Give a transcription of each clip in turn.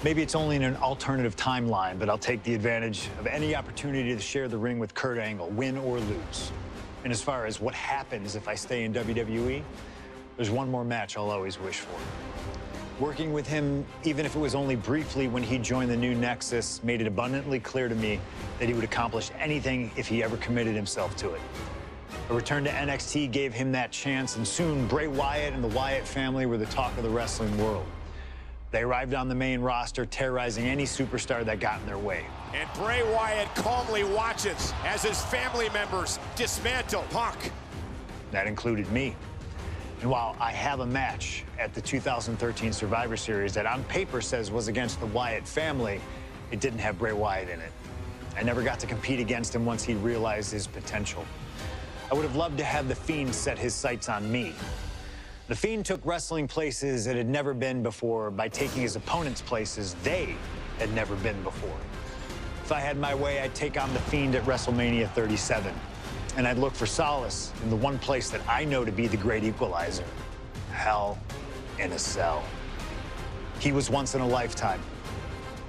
Maybe it's only in an alternative timeline, but I'll take the advantage of any opportunity to share the ring with Kurt Angle, win or lose. And as far as what happens if I stay in WWE, there's one more match I'll always wish for. Working with him, even if it was only briefly when he joined the new Nexus, made it abundantly clear to me that he would accomplish anything if he ever committed himself to it. A return to NXT gave him that chance, and soon Bray Wyatt and the Wyatt family were the talk of the wrestling world. They arrived on the main roster, terrorizing any superstar that got in their way. And Bray Wyatt calmly watches as his family members dismantle Punk. That included me. And while I have a match at the 2013 Survivor Series that on paper says was against the Wyatt family, it didn't have Bray Wyatt in it. I never got to compete against him once he realized his potential. I would have loved to have The Fiend set his sights on me. The Fiend took wrestling places it had never been before by taking his opponents places they had never been before. If I had my way, I'd take on The Fiend at WrestleMania 37. And I'd look for solace in the one place that I know to be the great equalizer: Hell in a Cell. He was once in a lifetime.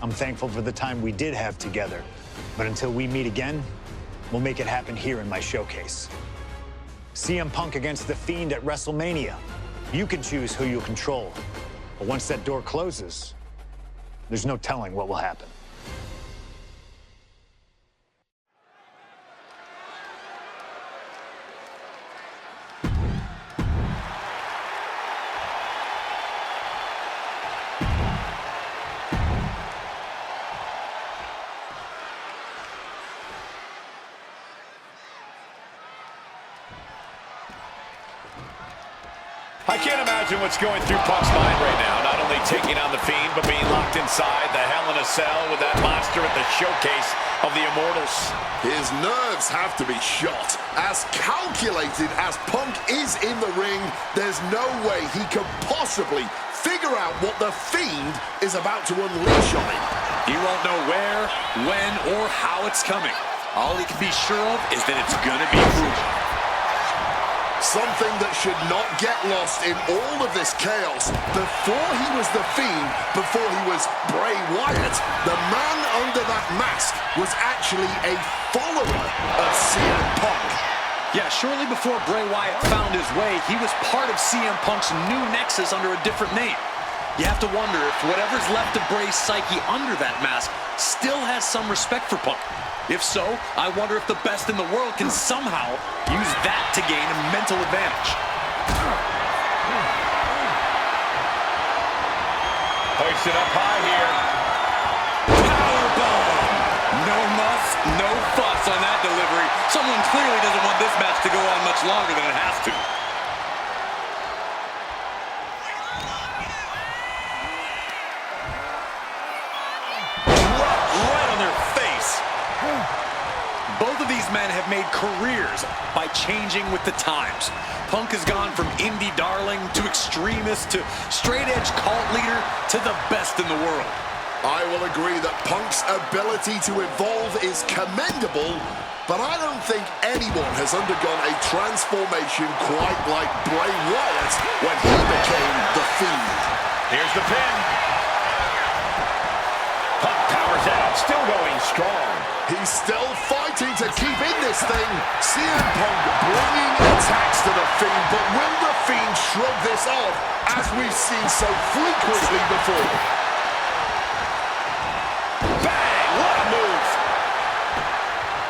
I'm thankful for the time we did have together. But until we meet again, we'll make it happen here in my showcase. CM Punk against The Fiend at WrestleMania. You can choose who you'll control. But once that door closes, there's no telling what will happen. I can't imagine what's going through Punk's mind right now. Not only taking on The Fiend, but being locked inside the Hell in a Cell with that monster at the showcase of the Immortals. His nerves have to be shot. As calculated as Punk is in the ring, there's no way he could possibly figure out what The Fiend is about to unleash on him. He won't know where, when, or how it's coming. All he can be sure of is that it's gonna be brutal. Something that should not get lost in all of this chaos. Before he was The Fiend, before he was Bray Wyatt, the man under that mask was actually a follower of CM Punk. Yeah, shortly before Bray Wyatt found his way, he was part of CM Punk's new Nexus under a different name. You have to wonder if whatever's left of Bray's psyche under that mask still has some respect for Punk. If so, I wonder if the best in the world can somehow use that to gain a mental advantage. Hoist it up high here. Powerbomb! No muss, no fuss on that delivery. Someone clearly doesn't want this match to go on much longer than it has to. Right on their face. Both of these men have made careers by changing with the times. Punk has gone from indie darling to extremist to straight-edge cult leader to the best in the world. I will agree that Punk's ability to evolve is commendable, but I don't think anyone has undergone a transformation quite like Bray Wyatt when he became The Fiend. Here's the pin. Punk powers out, still going strong. He's still fighting to keep in this thing. CM Punk bringing attacks to The Fiend, but will The Fiend shrug this off, as we've seen so frequently before? Bang! What a move!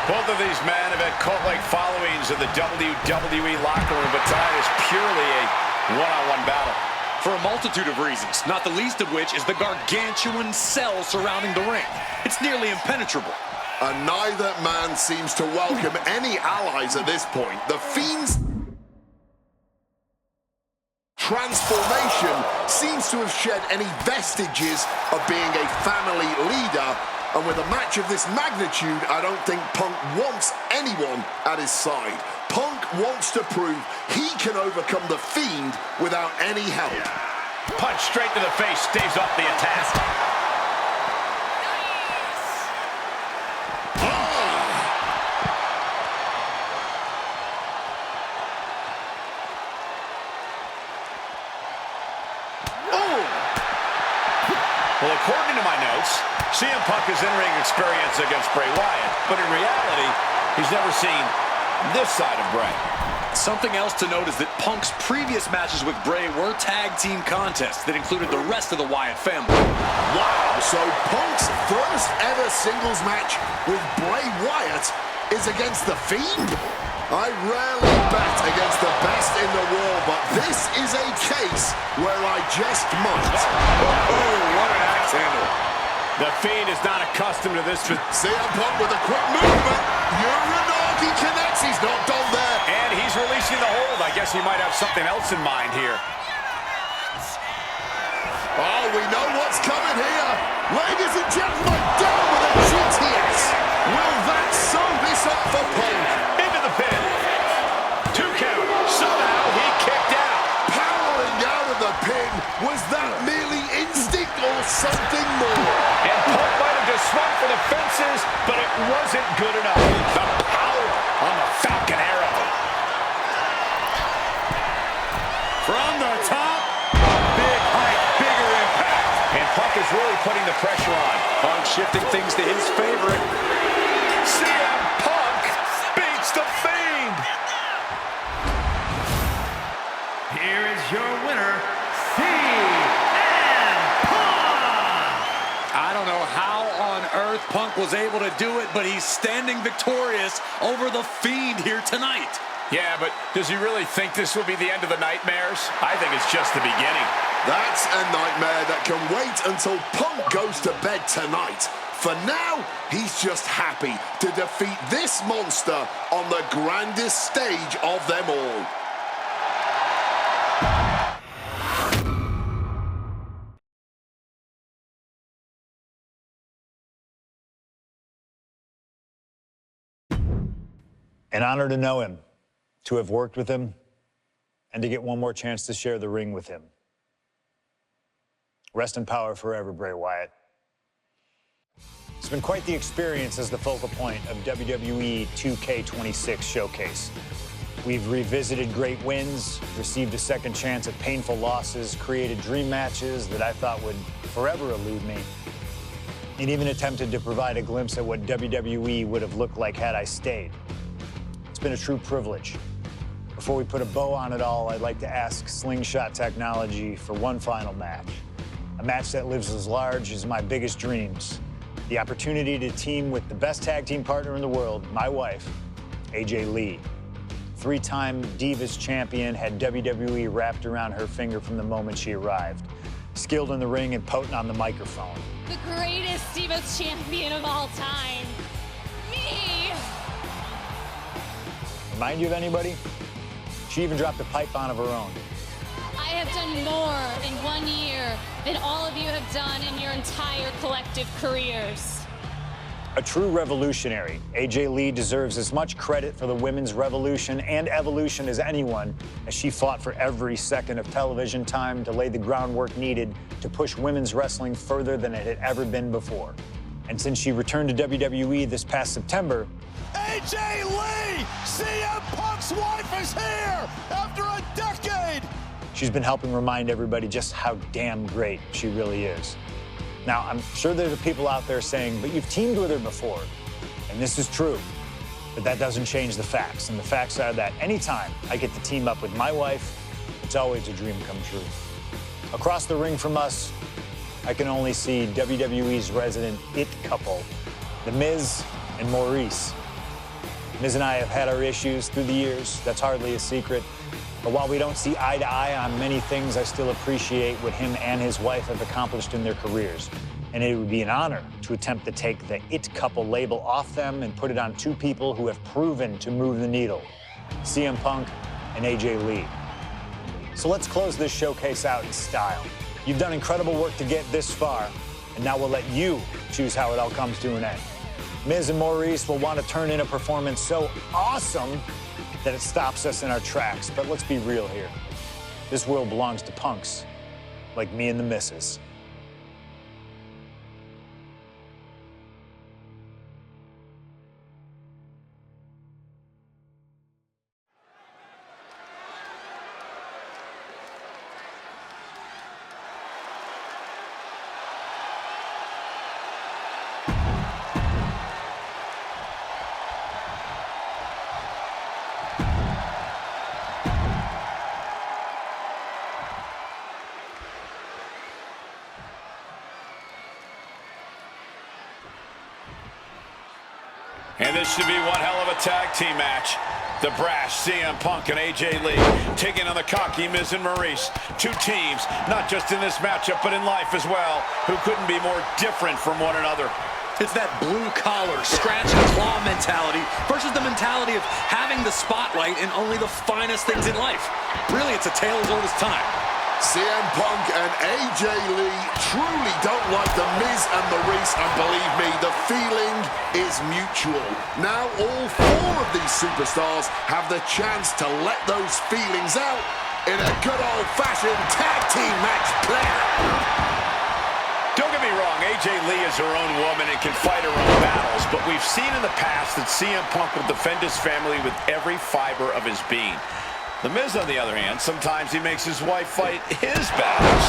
Both of these men have had cult-like followings in the WWE locker room, but tonight is purely a one-on-one battle. For a multitude of reasons, not the least of which is the gargantuan cell surrounding the ring. It's nearly impenetrable. And neither man seems to welcome any allies at this point. The Fiend's transformation seems to have shed any vestiges of being a family leader. And with a match of this magnitude, I don't think Punk wants anyone at his side. Punk wants to prove he can overcome The Fiend without any help. Punch straight to the face, staves off the attack. Well, according to my notes, CM Punk is in-ring experience against Bray Wyatt, but in reality, he's never seen this side of Bray. Something else to note is that Punk's previous matches with Bray were tag team contests that included the rest of the Wyatt family. Wow, so Punk's first ever singles match with Bray Wyatt is against The Fiend? I rarely bet against the best in the world, but this is a case where I just might. Oh, what an axe handle. The Fiend is not accustomed to this. CM Punk with a quick movement. Uranagi connects. He's not done there. And he's releasing the hold. I guess he might have something else in mind here. Oh, we know what's coming here. Ladies and gentlemen, down with a GTS. Will that sew this up for Punk? Into the pin. 2 count. Somehow he kicked out. Powering out of the pin. Was that merely instinct or something more? And Punk might have just swung for the fences, but it wasn't good enough. The power on the Falcon Arrow. From the top, a big height, bigger impact. And Punk is really putting the pressure on. Punk shifting things to his favorite. CM Punk beats the Fiend. Here is your winner, CM Punk! I don't know how on earth Punk was able to do it, but he's standing victorious over the Fiend here tonight. Yeah, but does he really think this will be the end of the nightmares? I think it's just the beginning. That's a nightmare that can wait until Punk goes to bed tonight. For now, he's just happy to defeat this monster on the grandest stage of them all. An honor to know him, to have worked with him, and to get one more chance to share the ring with him. Rest in power forever, Bray Wyatt. It's been quite the experience as the focal point of WWE 2K26 Showcase. We've revisited great wins, received a second chance at painful losses, created dream matches that I thought would forever elude me, and even attempted to provide a glimpse at what WWE would have looked like had I stayed. It's been a true privilege. Before we put a bow on it all, I'd like to ask Slingshot Technology for one final match. A match that lives as large as my biggest dreams. The opportunity to team with the best tag team partner in the world, my wife, AJ Lee. Three-time Divas champion, had WWE wrapped around her finger from the moment she arrived. Skilled in the ring and potent on the microphone. The greatest Divas champion of all time. Me! Remind you of anybody? She even dropped a pipe on of her own. I have done more in 1 year than all of you have done in your entire collective careers. A true revolutionary, AJ Lee deserves as much credit for the women's revolution and evolution as anyone, as she fought for every second of television time to lay the groundwork needed to push women's wrestling further than it had ever been before. And since she returned to WWE this past September, AJ Lee! CM Punk's wife is here after a decade! she's been helping remind everybody just how damn great she really is. Now, I'm sure there are people out there saying, but you've teamed with her before. And this is true, but that doesn't change the facts. And the facts are that anytime I get to team up with my wife, it's always a dream come true. Across the ring from us, I can only see WWE's resident it couple, The Miz and Maurice. Miz and I have had our issues through the years. That's hardly a secret. But while we don't see eye to eye on many things, I still appreciate what him and his wife have accomplished in their careers. And it would be an honor to attempt to take the it couple label off them and put it on two people who have proven to move the needle, CM Punk and AJ Lee. So let's close this showcase out in style. You've done incredible work to get this far, and now we'll let you choose how it all comes to an end. Miz and Maurice will want to turn in a performance so awesome that it stops us in our tracks. But let's be real here. This world belongs to punks like me and the missus. And this should be one hell of a tag team match. The brash CM Punk and AJ Lee taking on the cocky Miz and Maurice. Two teams, not just in this matchup, but in life as well, who couldn't be more different from one another. It's that blue-collar, scratch-and-claw mentality versus the mentality of having the spotlight in only the finest things in life. Really, it's a tale as old as time. CM Punk and AJ Lee truly don't like the Miz and Maurice, and believe me, the feeling is mutual. Now all four of these superstars have the chance to let those feelings out in a good old-fashioned tag team match play. Don't get me wrong, AJ Lee is her own woman and can fight her own battles, but we've seen in the past that CM Punk will defend his family with every fiber of his being. The Miz, on the other hand, sometimes he makes his wife fight his battles.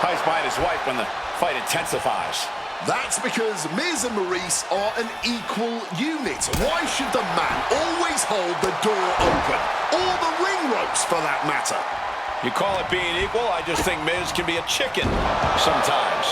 Hides behind his wife when the fight intensifies. That's because Miz and Maurice are an equal unit. Why should the man always hold the door open? Or the ring ropes, for that matter? You call it being equal? I just think Miz can be a chicken sometimes.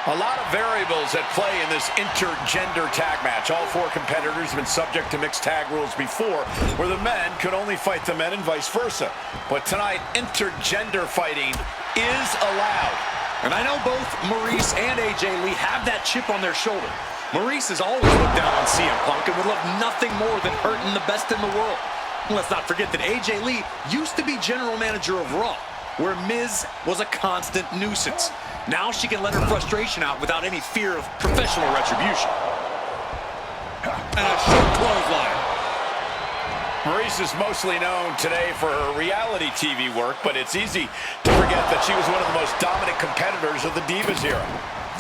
A lot of variables at play in this intergender tag match. All four competitors have been subject to mixed tag rules before, where the men could only fight the men and vice versa. But tonight, intergender fighting is allowed. And I know both Maurice and AJ Lee have that chip on their shoulder. Maurice has always looked down on CM Punk and would love nothing more than hurting the best in the world. And let's not forget that AJ Lee used to be general manager of Raw, where Miz was a constant nuisance. Now she can let her frustration out without any fear of professional retribution. And a short clothesline. Maurice is mostly known today for her reality TV work, but it's easy to forget that she was one of the most dominant competitors of the Divas era.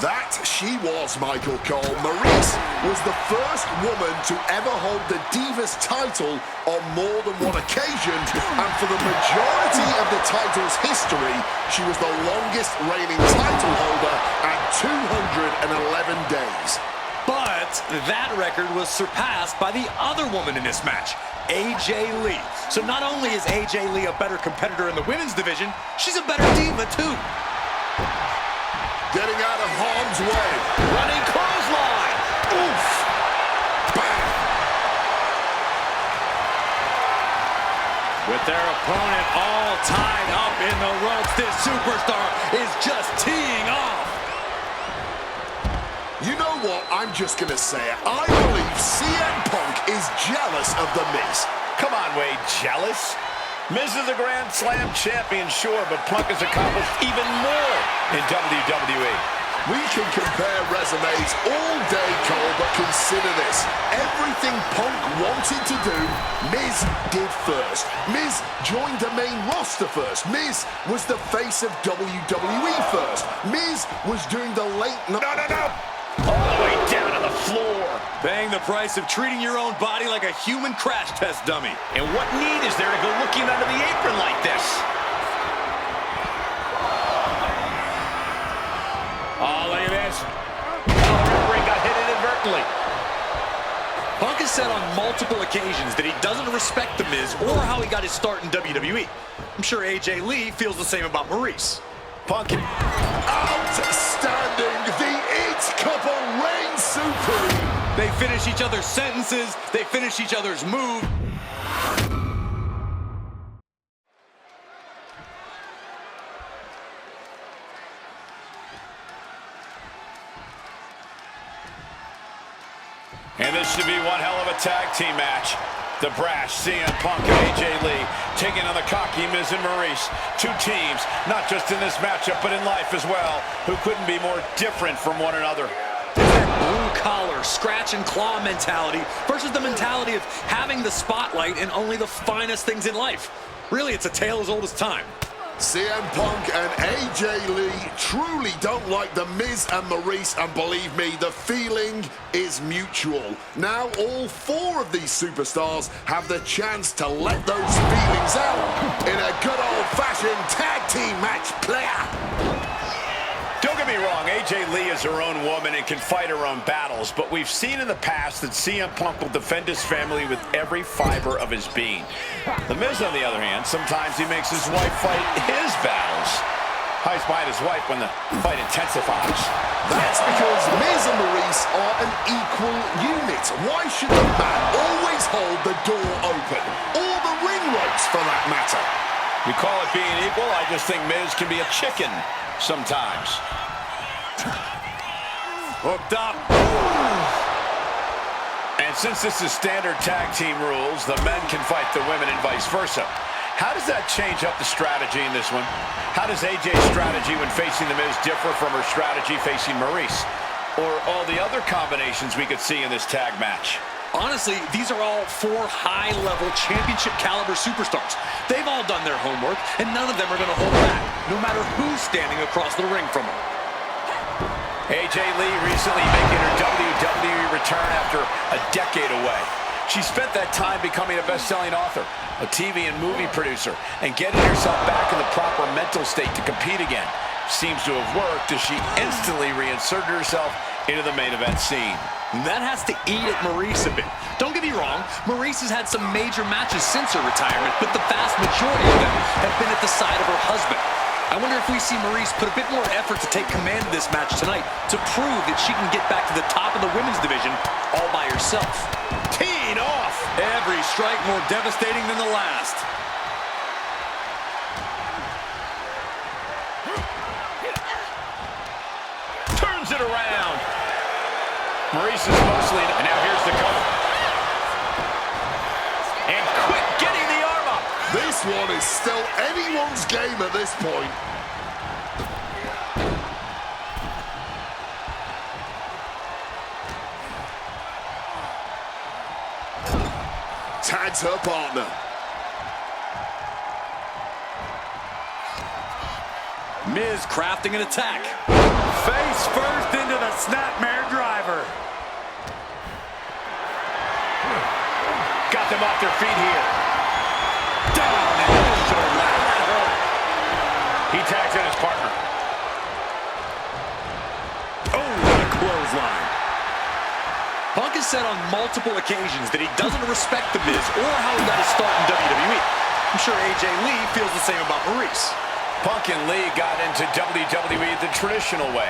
That she was, Michael Cole. Maurice was the first woman to ever hold the Divas title on more than one occasion, and for the majority of the title's history, she was the longest reigning title holder at 211 days. But that record was surpassed by the other woman in this match, AJ Lee. So not only is AJ Lee a better competitor in the women's division, she's a better diva too. Getting out of harm's way. Running clothesline. Oof. Bang. With their opponent all tied up in the ropes, this superstar is just teeing off. You know what? I'm just going to say it. I believe CM Punk is jealous of The Miz. Come on, Wade, jealous? Miz is a Grand Slam champion, sure, but Punk has accomplished even more in WWE. We can compare resumes all day, Cole, but consider this. Everything Punk wanted to do, Miz did first. Miz joined the main roster first. Miz was the face of WWE first. Miz was doing the late... No. All the way down to the floor. Paying the price of treating your own body like a human crash test dummy. And what need is there to go looking under the apron like this? Oh, look at this. Oh, referee got hit inadvertently. Punk has said on multiple occasions that he doesn't respect The Miz or how he got his start in WWE. I'm sure AJ Lee feels the same about Maurice. Punk. Outstanding. The It Couple reign supreme. They finish each other's sentences. They finish each other's moves. And this should be one hell of a tag team match. The brash CM Punk and AJ Lee taking on the cocky Miz and Maurice. Two teams, not just in this matchup, but in life as well, who couldn't be more different from one another. That blue-collar, scratch-and-claw mentality versus the mentality of having the spotlight in only the finest things in life. Really, it's a tale as old as time. CM Punk and AJ Lee truly don't like the Miz and Maurice, and believe me, the feeling is mutual. Now all four of these superstars have the chance to let those feelings out in a good old-fashioned tag team match player. Don't get me wrong, AJ Lee is her own woman and can fight her own battles, but we've seen in the past that CM Punk will defend his family with every fiber of his being. The Miz, on the other hand, sometimes he makes his wife fight his battles. Hides behind his wife when the fight intensifies. That's because Miz and Maurice are an equal unit. Why should the man always hold the door open? Or the ring ropes, for that matter. You call it being equal? I just think Miz can be a chicken sometimes. Hooked up. And since this is standard tag team rules, the men can fight the women and vice versa. How does that change up the strategy in this one? How does AJ's strategy when facing The Miz differ from her strategy facing Maurice? Or all the other combinations we could see in this tag match? Honestly, these are all 4 high-level championship-caliber superstars. They've all done their homework, and none of them are going to hold back, no matter who's standing across the ring from them. AJ Lee recently making her WWE return after a decade away. She spent that time becoming a best-selling author, a TV and movie producer, and getting herself back in the proper mental state to compete again. Seems to have worked as she instantly reinserted herself into the main event scene. That has to eat at Maurice a bit. Don't get me wrong, Maurice has had some major matches since her retirement, but the vast majority of them have been at the side of her husband. I wonder if we see Maurice put a bit more effort to take command of this match tonight to prove that she can get back to the top of the women's division all by herself. Teeing off! Every strike more devastating than the last. Turns it around. Maurice is mostly, and now here's the cover. And quick getting the arm up. This one is still anyone's game at this point. Tags her partner. Miz crafting an attack. Face first into the snapmare driver. Got them off their feet here. Down He tags in his partner. Oh, what a clothesline. Punk has said on multiple occasions that he doesn't respect The Miz or how he got his start in WWE. I'm sure AJ Lee feels the same about Maurice. Punk and Lee got into WWE the traditional way,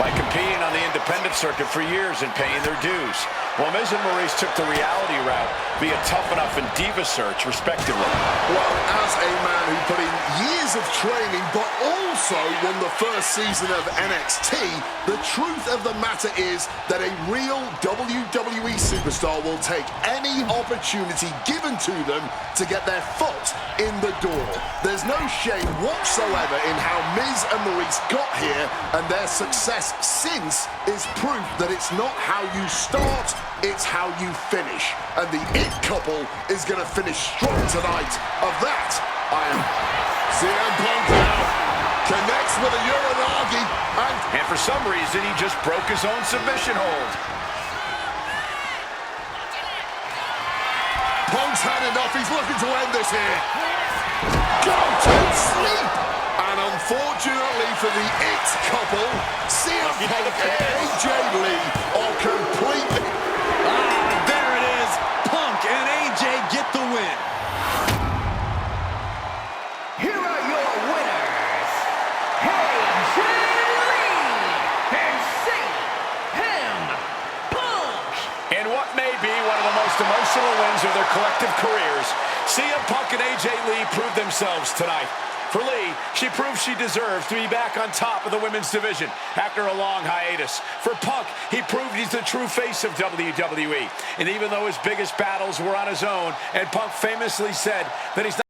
by competing on the independent circuit for years and paying their dues, while Miz and Maurice took the reality route via Tough Enough and Diva Search, respectively. Well, as a man who put in years of training, but also won the first season of NXT, the truth of the matter is that a real WWE superstar will take any opportunity given to them to get their foot in the door. There's no shame whatsoever in how Miz and Maurice got here, and their success since is proof that it's not how you start, it's how you finish. And the It couple is going to finish strong tonight. Of that, I am CM Punk now. Connects with a Uranagi, And for some reason, he just broke his own submission hold. Punk's had enough. He's looking to end this here. Go to sleep. And unfortunately for the It couple, CM Punk and AJ Lee are completely... There it is. Punk and AJ get the win. Here are your winners, AJ Lee and CM Punk. In what may be one of the most emotional wins of their collective careers, CM Punk and AJ Lee proved themselves tonight. For Lee, she proved she deserves to be back on top of the women's division after a long hiatus. For Punk, he proved he's the true face of WWE. And even though his biggest battles were on his own, and Punk famously said that he's not